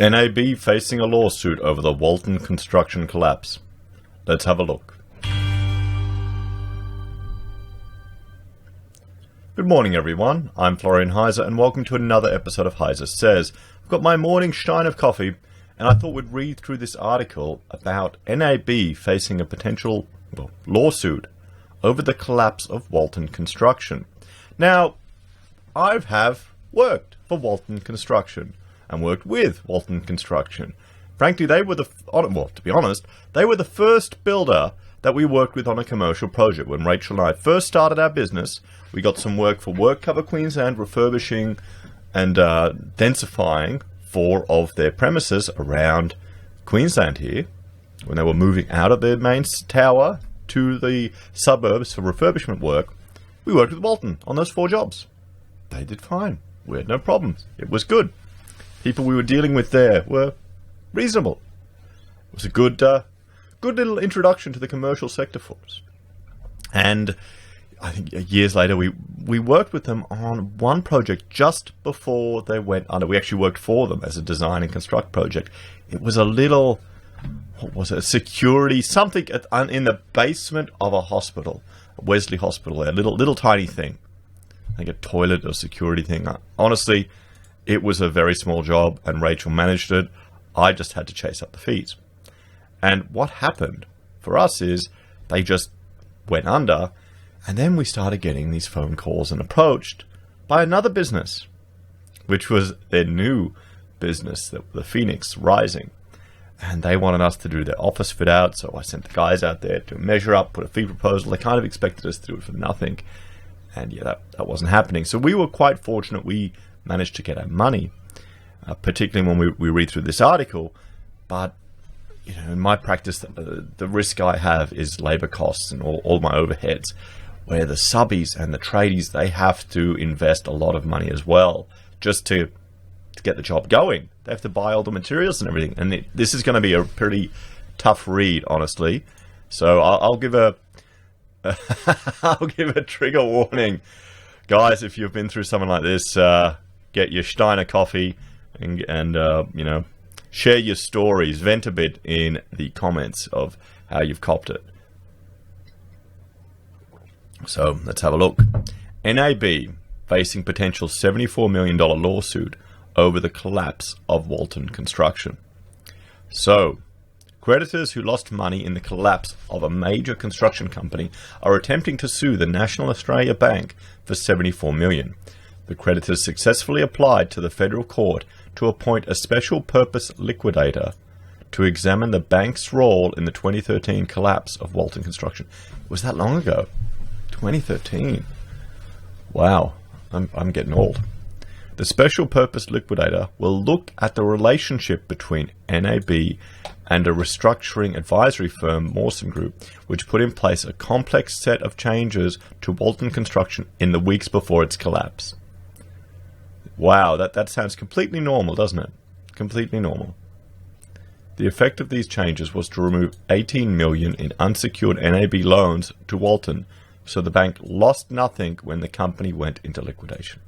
NAB facing a lawsuit over the Walton Construction Collapse. Let's have a look. Good morning, everyone. I'm Florian Heise, and welcome to another episode of Heise Says. I've got my morning stein of coffee, and I thought we'd read through this article about NAB facing a potential lawsuit over the collapse of Walton Construction. Now, I have worked for Walton Construction and worked with Walton Construction. Frankly, they were to be honest, they were the first builder that we worked with on a commercial project. When Rachel and I first started our business, we got some work for WorkCover Queensland, refurbishing and densifying 4 of their premises around Queensland here. When they were moving out of their main tower to the suburbs for refurbishment work, we worked with Walton on those 4 jobs. They did fine. We had no problems. It was good. People we were dealing with there were reasonable. It was a good little introduction to the commercial sector for us. And I think years later, we worked with them on one project just before they went under. We actually worked for them as a design and construct project. It was a little, a security, something in the basement of a hospital, a Wesley Hospital, a little tiny thing. I think a toilet or security thing. Honestly, it was a very small job, and Rachel managed it. I just had to chase up the fees. And what happened for us is they just went under, and then we started getting these phone calls and approached by another business, which was their new business, the Phoenix Rising. And they wanted us to do their office fit out, so I sent the guys out there to measure up, put a fee proposal. They kind of expected us to do it for nothing. And yeah, that wasn't happening. So we were quite fortunate we managed to get our money, particularly when we read through this article. But in my practice, the risk I have is labor costs and all my overheads, where the subbies and the tradies, they have to invest a lot of money as well just to get the job going. They have to buy all the materials and everything. And this is going to be a pretty tough read, honestly. So I'll give a trigger warning. Guys, if you've been through something like this, get your Steiner coffee and share your stories, vent a bit in the comments of how you've copped it. So let's have a look. NAB facing potential $74 million lawsuit over the collapse of Walton Construction. So, creditors who lost money in the collapse of a major construction company are attempting to sue the National Australia Bank for $74 million. The creditors successfully applied to the federal court to appoint a special purpose liquidator to examine the bank's role in the 2013 collapse of Walton Construction. Was that long ago? 2013. Wow, I'm getting old. The special purpose liquidator will look at the relationship between NAB and a restructuring advisory firm, Mawson Group, which put in place a complex set of changes to Walton Construction in the weeks before its collapse. Wow, that sounds completely normal, doesn't it? Completely normal. The effect of these changes was to remove $18 million in unsecured NAB loans to Walton, so the bank lost nothing when the company went into liquidation.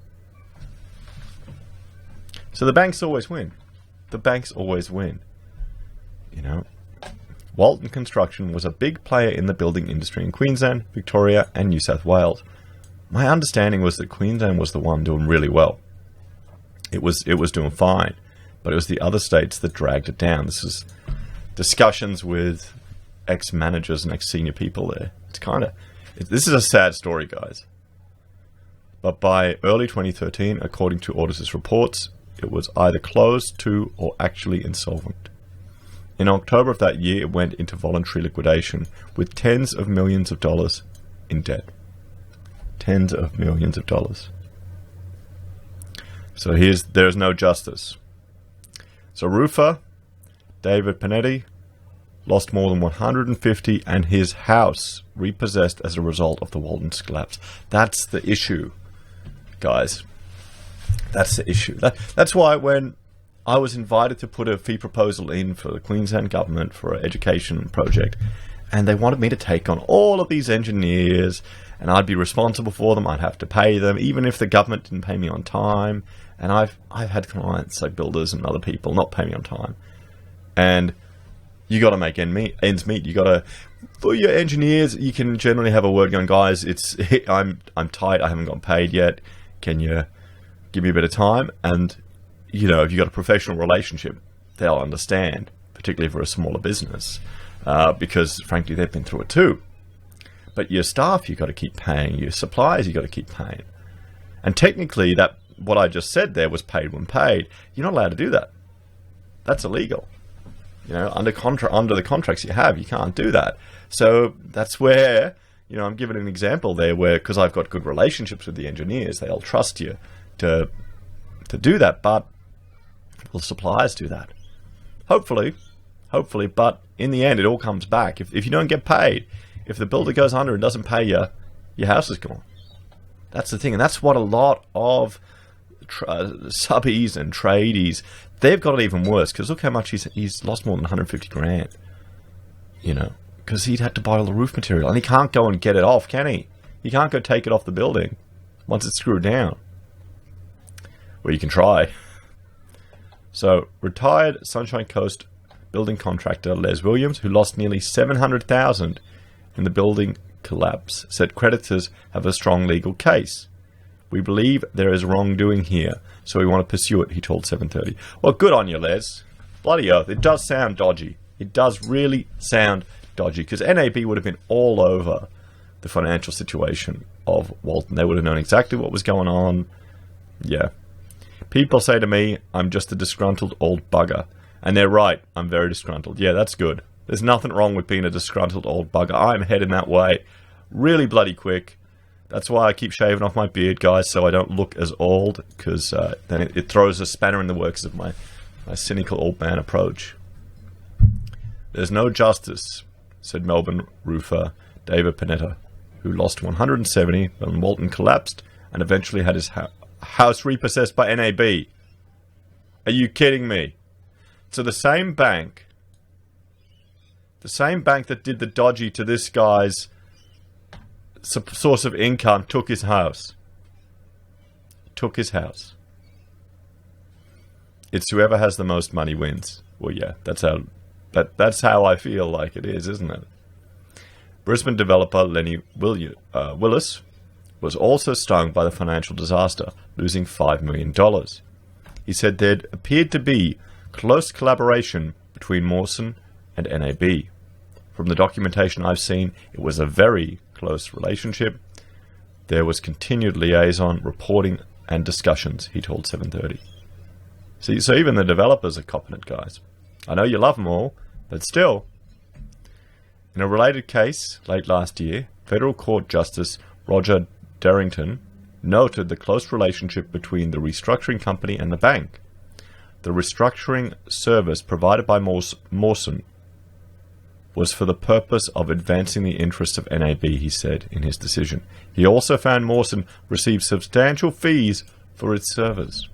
So the banks always win. The banks always win. Walton Construction was a big player in the building industry in Queensland, Victoria, and New South Wales. My understanding was that Queensland was the one doing really well. It was doing fine, but it was the other states that dragged it down. This is discussions with ex-managers and ex-senior people there. This is a sad story, guys. But by early 2013, according to auditors' reports, it was either closed to or actually insolvent. In October of that year, it went into voluntary liquidation with tens of millions of dollars in debt. Tens of millions of dollars. So there's no justice. So roofer David Panetti lost more than 150 and his house repossessed as a result of the Walton collapse. That's the issue, guys. That's the issue. That's why when I was invited to put a fee proposal in for the Queensland government for an education project, And they wanted me to take on all of these engineers, and I'd be responsible for them. I'd have to pay them, even if the government didn't pay me on time. And I've had clients like builders and other people not pay me on time. And you got to make ends meet. You got to, for your engineers, you can generally have a word going, guys, I'm tight. I haven't gotten paid yet. Can you give me a bit of time? And if you got a professional relationship, they'll understand, particularly for a smaller business, because frankly they've been through it too. But your staff, you got to keep paying. Your suppliers, you got to keep paying. And technically, that what I just said there was paid when paid. You're not allowed to do that. That's illegal. Under the contracts you have, you can't do that. So that's where, I'm giving an example there where, because I've got good relationships with the engineers, they'll trust you to do that. But will suppliers do that? Hopefully, but in the end, it all comes back. If you don't get paid, if the builder goes under and doesn't pay you, your house is gone. That's the thing, and that's what a lot of subbies and tradies, they've got it even worse, because look how much he's lost more than 150 grand, because he'd had to buy all the roof material, and he can't go and get it off, can he? He can't go take it off the building once it's screwed down. Well, you can try. So, retired Sunshine Coast building contractor Les Williams, who lost nearly $700,000 in the building collapse, said creditors have a strong legal case. We believe there is wrongdoing here, so we want to pursue it, he told 730. Well, good on you, Les. Bloody oath. It does sound dodgy. It does really sound dodgy, because NAB would have been all over the financial situation of Walton. They would have known exactly what was going on. Yeah. People say to me, I'm just a disgruntled old bugger. And they're right. I'm very disgruntled. Yeah, that's good. There's nothing wrong with being a disgruntled old bugger. I'm heading that way really bloody quick. That's why I keep shaving off my beard, guys, so I don't look as old, because then it throws a spanner in the works of my cynical old man approach. There's no justice, said Melbourne roofer David Panetta, who lost 170 when Walton collapsed and eventually had his house repossessed by NAB. Are you kidding me? So the same bank that did the dodgy to this guy's source of income took his house. Took his house. It's whoever has the most money wins. Well, yeah, that's how I feel like it is, isn't it? Brisbane developer Lenny Willis was also stung by the financial disaster, losing $5 million. He said there'd appeared to be close collaboration between Mawson and NAB. From the documentation I've seen, it was a very close relationship. There was continued liaison, reporting, and discussions, he told 730. See, so even the developers are copping it, guys. I know you love them all, but still. In a related case, late last year, Federal Court Justice Roger Darrington noted the close relationship between the restructuring company and the bank. The restructuring service provided by Mawson was for the purpose of advancing the interests of NAB, he said in his decision. He also found Mawson received substantial fees for its service.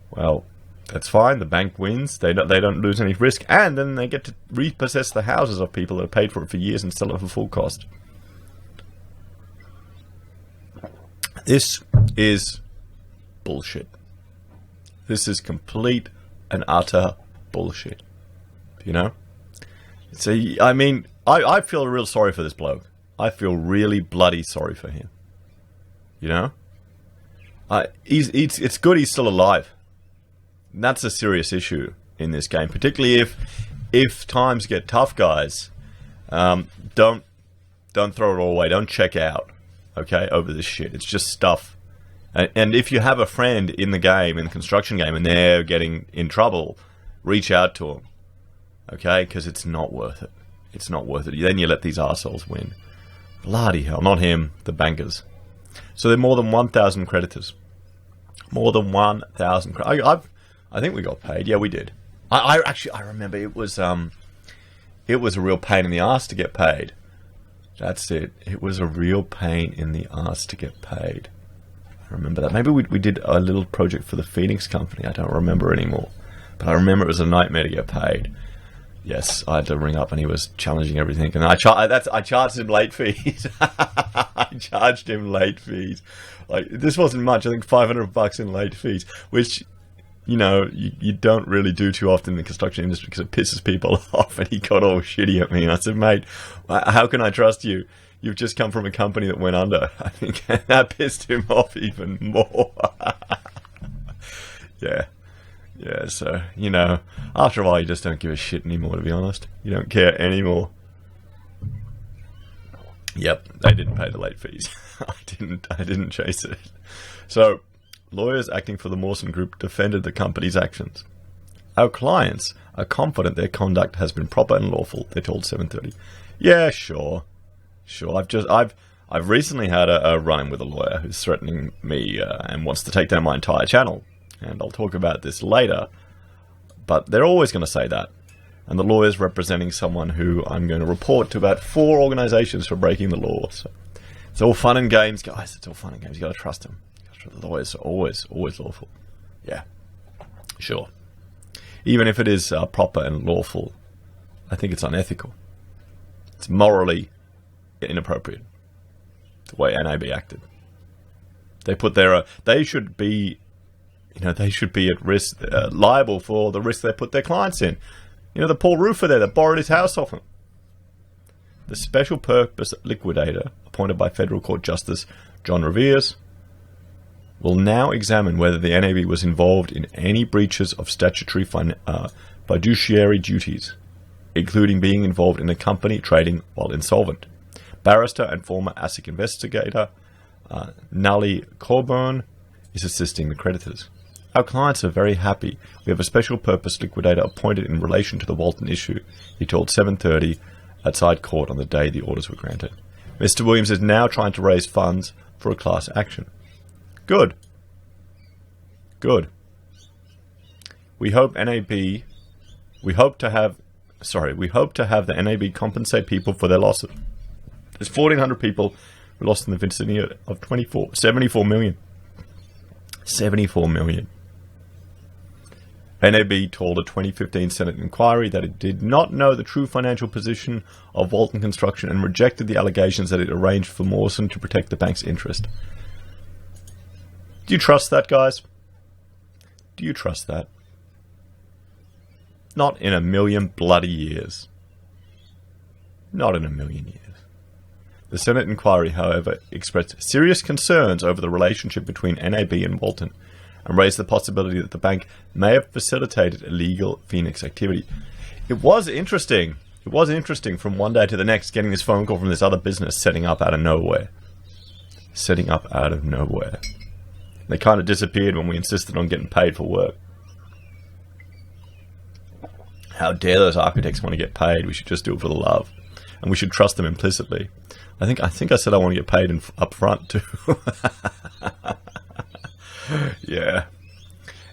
Well, that's fine. The bank wins. They don't lose any risk, and then they get to repossess the houses of people that have paid for it for years and sell it for full cost. This is bullshit. This is complete and utter bullshit. So, I mean, I feel real sorry for this bloke. I feel really bloody sorry for him. It's good he's still alive. And that's a serious issue in this game, particularly if times get tough, guys. Don't throw it all away. Don't check out, okay, over this shit. It's just stuff. And if you have a friend in the game, in the construction game, and they're getting in trouble, reach out to them, okay? Because it's not worth it. It's not worth it. Then you let these arseholes win. Bloody hell. Not him, the bankers. So there are more than 1,000 creditors. More than 1,000. I think we got paid. Yeah, we did. I remember it was a real pain in the ass to get paid. That's it. It was a real pain in the ass to get paid. I remember that. Maybe we did a little project for the Phoenix company. I don't remember anymore. But I remember it was a nightmare to get paid. Yes, I had to ring up and he was challenging everything. And I charged him late fees. I charged him late fees. Like, this wasn't much. I think $500 in late fees, which, you don't really do too often in the construction industry because it pisses people off. And he got all shitty at me. And I said, mate, how can I trust you? You've just come from a company that went under. I think that pissed him off even more. Yeah. Yeah, so, after a while you just don't give a shit anymore, to be honest. You don't care anymore. Yep, they didn't pay the late fees. I didn't chase it. So, lawyers acting for the Mawson Group defended the company's actions. Our clients are confident their conduct has been proper and lawful, they told 730. Yeah, sure. I've recently had a run-in with a lawyer who's threatening me and wants to take down my entire channel. And I'll talk about this later, but they're always going to say that. And the lawyer's representing someone who I'm going to report to about 4 organizations for breaking the law. So it's all fun and games, guys. It's all fun and games. You've got to trust them. The lawyers are always lawful. Yeah, sure. Even if it is proper and lawful, I think it's unethical. It's morally inappropriate, the way NAB acted. They should be at risk, liable for the risk they put their clients in. The poor roofer there that borrowed his house off him. The special purpose liquidator, appointed by Federal Court Justice John Reveres, will now examine whether the NAB was involved in any breaches of statutory fiduciary duties, including being involved in a company trading while insolvent. Barrister and former ASIC investigator Nally Coburn is assisting the creditors. Our clients are very happy. We have a special purpose liquidator appointed in relation to the Walton issue, he told 730 outside court on the day the orders were granted. Mr. Williams is now trying to raise funds for a class action. Good. We hope to have the NAB compensate people for their losses. There's 1,400 people who lost in the vicinity of 74 million. 74 million. NAB told a 2015 Senate inquiry that it did not know the true financial position of Walton Construction and rejected the allegations that it arranged for Mawson to protect the bank's interest. Do you trust that, guys? Do you trust that? Not in a million bloody years. Not in a million years. The Senate inquiry, however, expressed serious concerns over the relationship between NAB and Walton and raised the possibility that the bank may have facilitated illegal Phoenix activity. It was interesting. It was interesting from one day to the next getting this phone call from this other business setting up out of nowhere. They kind of disappeared when we insisted on getting paid for work. How dare those architects want to get paid? We should just do it for the love. And we should trust them implicitly. I think I said I want to get paid up front too. Yeah.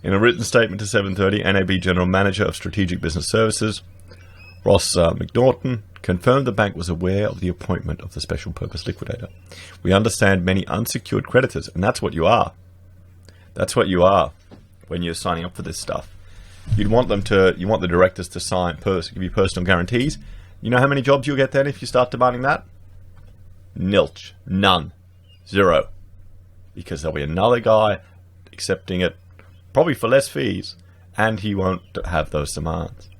In a written statement to 730, NAB General Manager of Strategic Business Services, Ross McNaughton, confirmed the bank was aware of the appointment of the special purpose liquidator. We understand many unsecured creditors, and that's what you are. That's what you are when you're signing up for this stuff. You want the directors to give you personal guarantees. You know how many jobs you'll get then if you start demanding that? Nilch. None. Zero. Because there'll be another guy accepting it, probably for less fees, and he won't have those demands.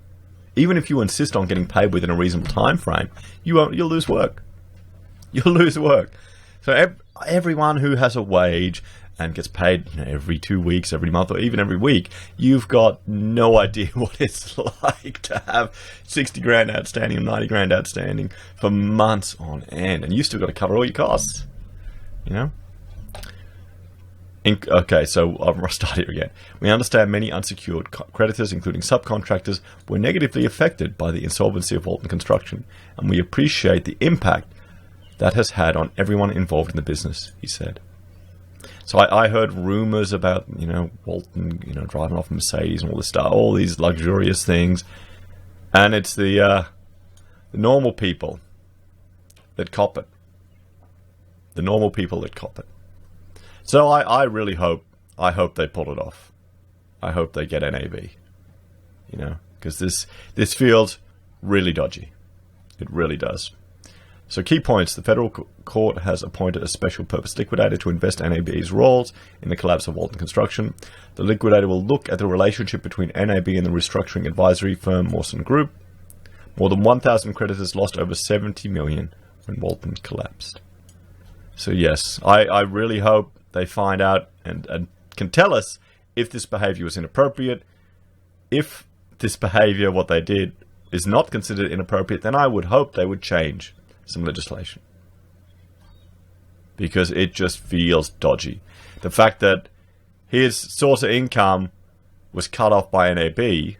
Even if you insist on getting paid within a reasonable time frame, you'll lose work. You'll lose work. So everyone who has a wage and gets paid every 2 weeks, every month, or even every week, you've got no idea what it's like to have 60 grand outstanding or 90 grand outstanding for months on end, and you still got to cover all your costs. Okay, so I'll start here again. We understand many unsecured creditors, including subcontractors, were negatively affected by the insolvency of Walton Construction, and we appreciate the impact that has had on everyone involved in the business, he said. So I heard rumors about, Walton, driving off Mercedes and all this stuff, all these luxurious things, and it's the normal people that cop it. The normal people that cop it. So I really hope they pull it off. I hope they get NAB, because this feels really dodgy. It really does. So key points. The federal court has appointed a special purpose liquidator to invest NAB's roles in the collapse of Walton Construction. The liquidator will look at the relationship between NAB and the restructuring advisory firm Mawson Group. More than 1,000 creditors lost over $70 million when Walton collapsed. So yes, I really hope they find out and can tell us if this behavior was inappropriate. If this behavior, what they did, is not considered inappropriate, then I would hope they would change some legislation, because it just feels dodgy. The fact that his source of income was cut off by NAB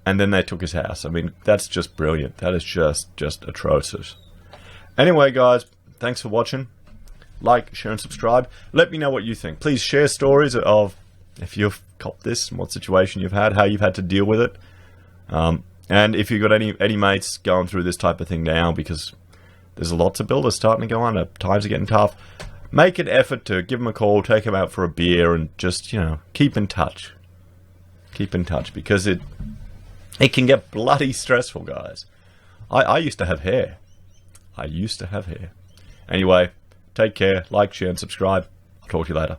and then they took his house. I mean, that's just brilliant. That is just atrocious. Anyway, guys, thanks for watching. Like, share, and subscribe. Let me know what you think. Please share stories of if you've copped this, what situation you've had, how you've had to deal with it. And if you've got any mates going through this type of thing now, because there's lots of builders starting to go under, times are getting tough, make an effort to give them a call, take them out for a beer, and just, keep in touch. Keep in touch, because it can get bloody stressful, guys. I used to have hair. Anyway, take care, like, share, and subscribe. I'll talk to you later.